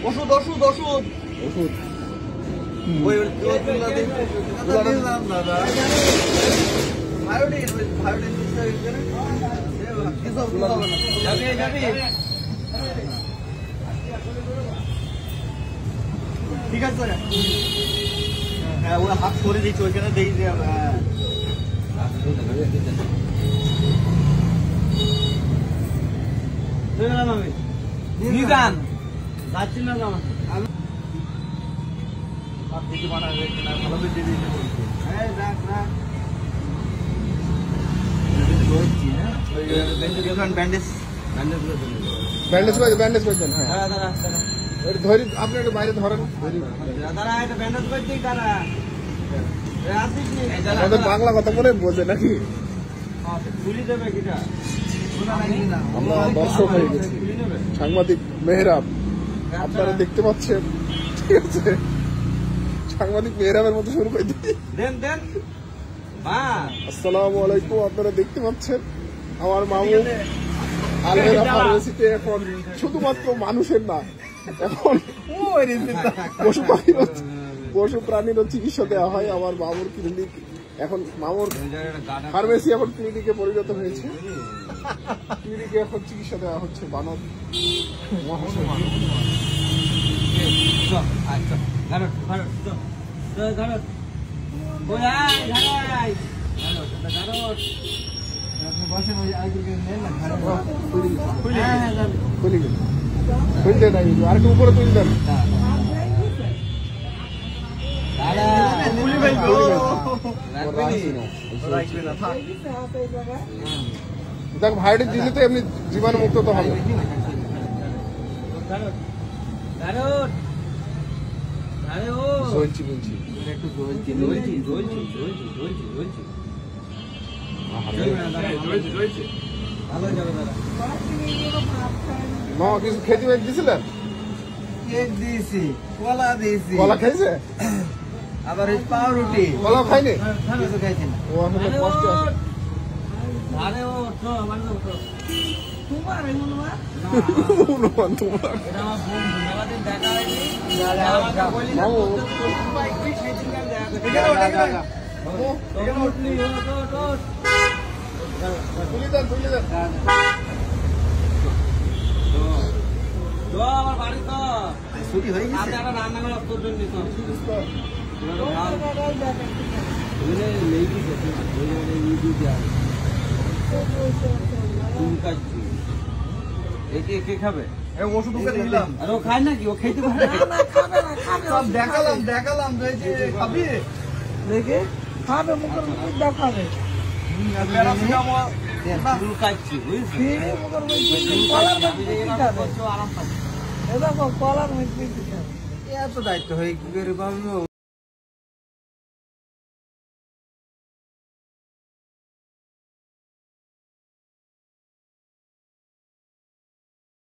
ওষুধ ওষুধ ওষুধ ওষুধ ঠিক আছে হ্যাঁ ওই হাত করে দিচ্ছি ওইখানে দেখি যে আমি নিজান যাচ্ছি না বাইরে ধরেন বাংলা কথা বলে বোঝে নাকি আমরা দর্শক হয়ে গেছি সাংবাদিক মেহরাব আপনারা দেখতে পাচ্ছেন ঠিক আছে সাংবাদিক মেহরাবের মতো শুরু করে দিই আসসালামু আলাইকুম আপনারা দেখতে পাচ্ছেন আমার মামু আলহেরা ফার্মেসিতে এখন শুধুমাত্র মানুষের না এখন পশু প্রাণীরও চিকিৎসা দেওয়া হয় আমার মামুর ক্লিনিক এখন মামুর ফার্মেসি এখন ক্লিনিকে পরিণত হয়েছে ক্লিনিকে এখন চিকিৎসা দেওয়া হচ্ছে বানর খুলতে নাই আর একটু উপরে তুলে দেন দেখ ভাইটি দিলে তো এমনি জীবাণু মুক্ত তো হবে কিছু খেতে দিয়েছিলেন দিয়েছি কলা দিয়েছি কলা খাইছে আবার পাউরুটি কলা খাইনি কিছু খাইছি না ও আসলে কষ্ট আছে আরে ও তো মানে তো তোমার অনুমান তোমার এটা আমার বোন ধন্যবাদ দেখা হয়নি আমাকে বলি না বাইক ঠিক সেটিং করে দেখা এখানে উঠলি তো তুলি দেন তো আমার বাড়ি তো ছুটি হয়ে গেছে আর রান্না করা তোর জন্য তো খাবে ওষুধ দিলাম আর ও খায় নাকি ও খেতে পারে দেখালাম খাবি দেখে খাবে মুখের দেখাবে কলার মধ্যে এত দায়িত্ব হয়ে কি করে পাবো